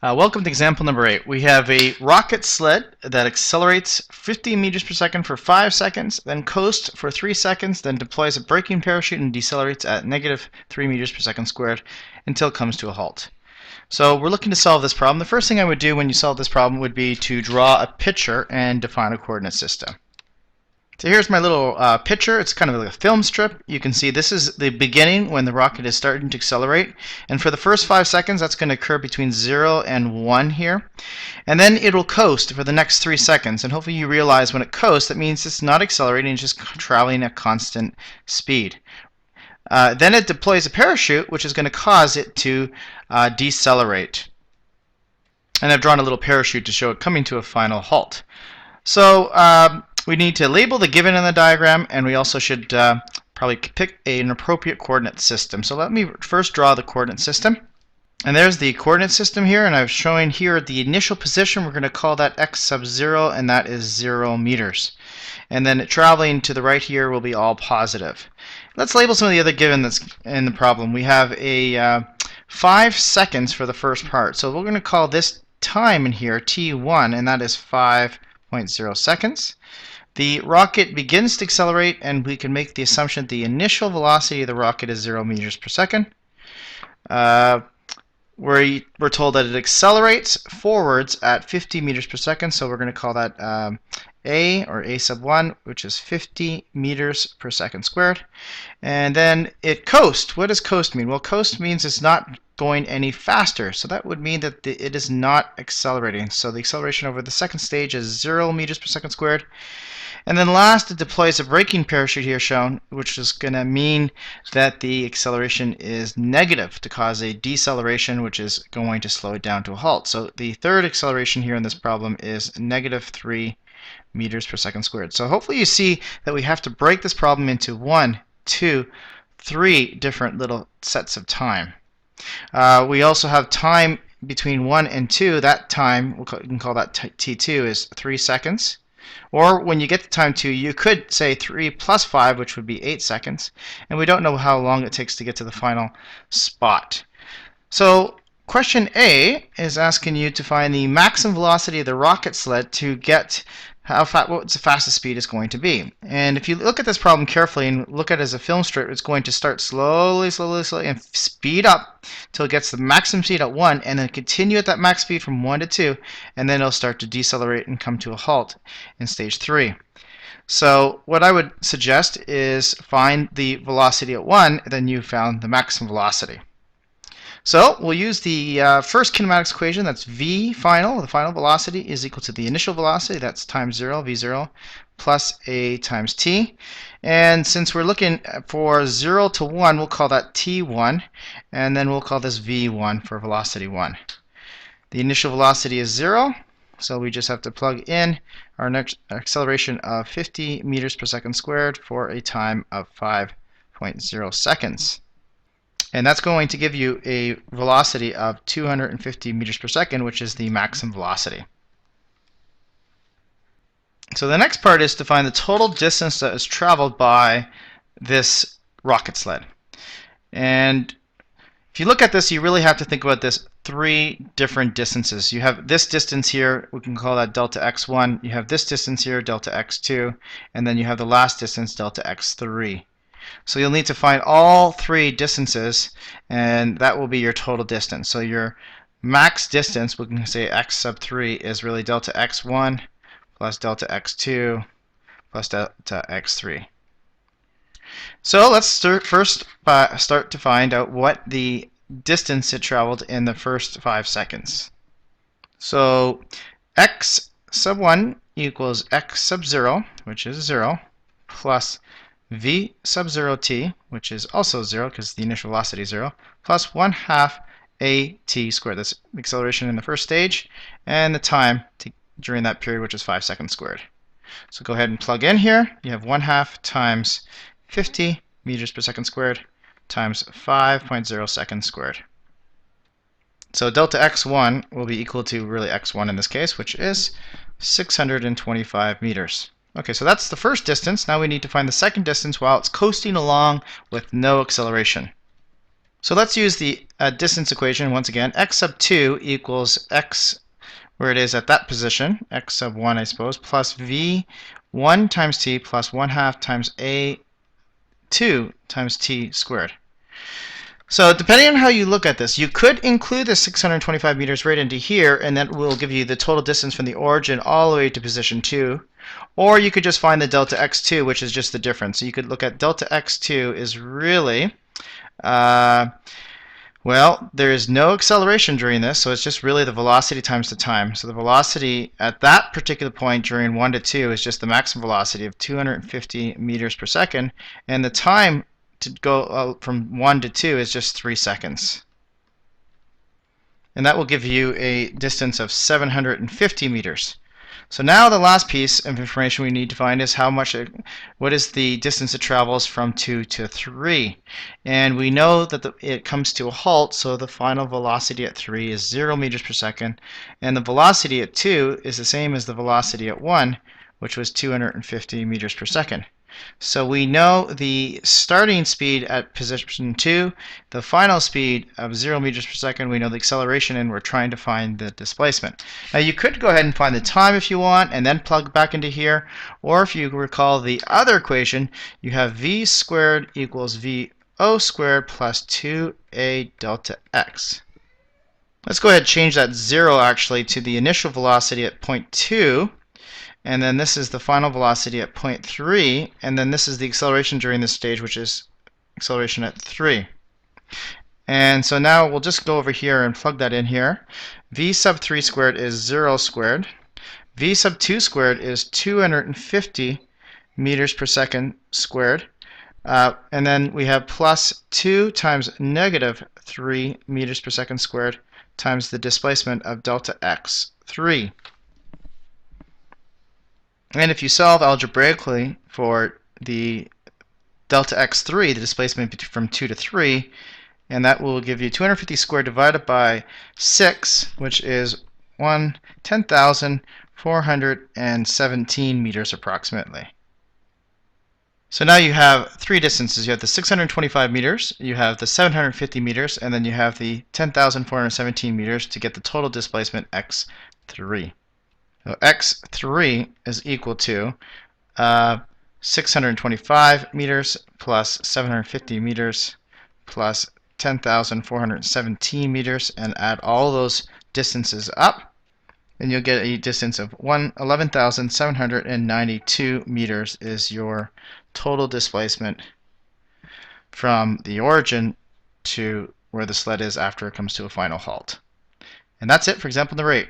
Welcome to example number 8. We have a rocket sled that accelerates 50 meters per second for 5 seconds, then coasts for 3 seconds, then deploys a braking parachute and decelerates at -3 meters per second squared until it comes to a halt. So we're looking to solve this problem. The first thing I would do when you solve this problem would be to draw a picture and define a coordinate system. So here's my little picture. It's kind of like a film strip. You can see this is the beginning when the rocket is starting to accelerate. And for the first 5 seconds, that's going to occur between 0 and 1 here. And then it will coast for the next 3 seconds. And hopefully you realize when it coasts, that means it's not accelerating, it's just traveling at constant speed. Then it deploys a parachute, which is going to cause it to decelerate. And I've drawn a little parachute to show it coming to a final halt. So we need to label the given in the diagram, and we also should probably pick an appropriate coordinate system. So let me first draw the coordinate system. And there's the coordinate system here, and I'm showing here the initial position. We're going to call that x sub 0, and that is 0 meters. And then traveling to the right here will be all positive. Let's label some of the other given that's in the problem. We have a 5 seconds for the first part. So we're going to call this time in here t1, and that is 5.0 seconds. The rocket begins to accelerate, and we can make the assumption that the initial velocity of the rocket is 0 meters per second. We're told that it accelerates forwards at 50 meters per second, so we're going to call that A, or A sub 1, which is 50 meters per second squared. And then it coasts. What does coast mean? Well, coast means it's not going any faster, so that would mean that it is not accelerating. So the acceleration over the second stage is 0 meters per second squared. And then last, it deploys a braking parachute here shown, which is going to mean that the acceleration is negative to cause a deceleration, which is going to slow it down to a halt. So the third acceleration here in this problem is -3 meters per second squared. So hopefully you see that we have to break this problem into 1, 2, 3 different little sets of time. We also have time between 1 and 2. That time, we can call that t2, is 3 seconds. Or when you get to time 2, you could say 3 plus 5, which would be 8 seconds. And we don't know how long it takes to get to the final spot. So question A is asking you to find the maximum velocity of the rocket sled to get what the fastest speed is going to be. And if you look at this problem carefully and look at it as a film strip, it's going to start slowly and speed up till it gets the maximum speed at 1, and then continue at that max speed from 1 to 2, and then it'll start to decelerate and come to a halt in stage 3. So what I would suggest is find the velocity at 1, then you found the maximum velocity. So we'll use the first kinematics equation. That's v final. The final velocity is equal to the initial velocity. That's times 0, v0, plus a times t. And since we're looking for 0 to 1, we'll call that t1. And then we'll call this v1 for velocity 1. The initial velocity is 0. So we just have to plug in our next acceleration of 50 meters per second squared for a time of 5.0 seconds. And that's going to give you a velocity of 250 meters per second, which is the maximum velocity. So the next part is to find the total distance that is traveled by this rocket sled. And if you look at this, you really have to think about this 3 different distances. You have this distance here, we can call that delta x1. You have this distance here, delta x2. And then you have the last distance, delta x3. So you'll need to find all 3 distances, and that will be your total distance. So your max distance, we can say x sub 3, is really delta x1 plus delta x2 plus delta x3. So let's start to find out what the distance it traveled in the first 5 seconds. So x sub 1 equals x sub 0, which is 0, plus v sub 0t, which is also 0 because the initial velocity is 0, plus 1/2 at squared. That's the acceleration in the first stage, and the time during that period, which is 5 seconds squared. So go ahead and plug in here. You have 1/2 times 50 meters per second squared times 5.0 seconds squared. So delta x1 will be equal to really x1 in this case, which is 625 meters. Okay, so that's the first distance. Now we need to find the second distance while it's coasting along with no acceleration. So let's use the distance equation once again. X sub 2 equals x, where it is at that position, x sub 1 I suppose, plus v1 times t plus 1/2 times a2 times t squared. So depending on how you look at this, you could include the 625 meters right into here, and that will give you the total distance from the origin all the way to position 2. Or you could just find the delta x2, which is just the difference. So you could look at delta x2 is really, well, there is no acceleration during this, so it's just really the velocity times the time. So the velocity at that particular point during 1 to 2 is just the maximum velocity of 250 meters per second, and the time to go from 1 to 2 is just 3 seconds. And that will give you a distance of 750 meters. So now the last piece of information we need to find is what is the distance it travels from 2 to 3. And we know that it comes to a halt, so the final velocity at 3 is 0 meters per second, and the velocity at 2 is the same as the velocity at 1, which was 250 meters per second. So we know the starting speed at position 2, the final speed of 0 meters per second, we know the acceleration, and we're trying to find the displacement. Now you could go ahead and find the time if you want and then plug back into here, or if you recall the other equation, you have v squared equals vo squared plus 2a delta x. Let's go ahead and change that 0 actually to the initial velocity at point 2. And then this is the final velocity at point 3, and then this is the acceleration during this stage, which is acceleration at 3. And so now we'll just go over here and plug that in here. V sub 3 squared is 0 squared. V sub 2 squared is 250 meters per second squared. And then we have plus 2 times negative 3 meters per second squared times the displacement of delta x, 3. And if you solve algebraically for the delta x3, the displacement from 2 to 3, and that will give you 250 squared divided by 6, which is 10,417 meters approximately. So now you have three distances. You have the 625 meters, you have the 750 meters, and then you have the 10,417 meters to get the total displacement x3. So x3 is equal to 625 meters plus 750 meters plus 10,417 meters, and add all those distances up, and you'll get a distance of 11,792 meters is your total displacement from the origin to where the sled is after it comes to a final halt. And that's it for example number 8.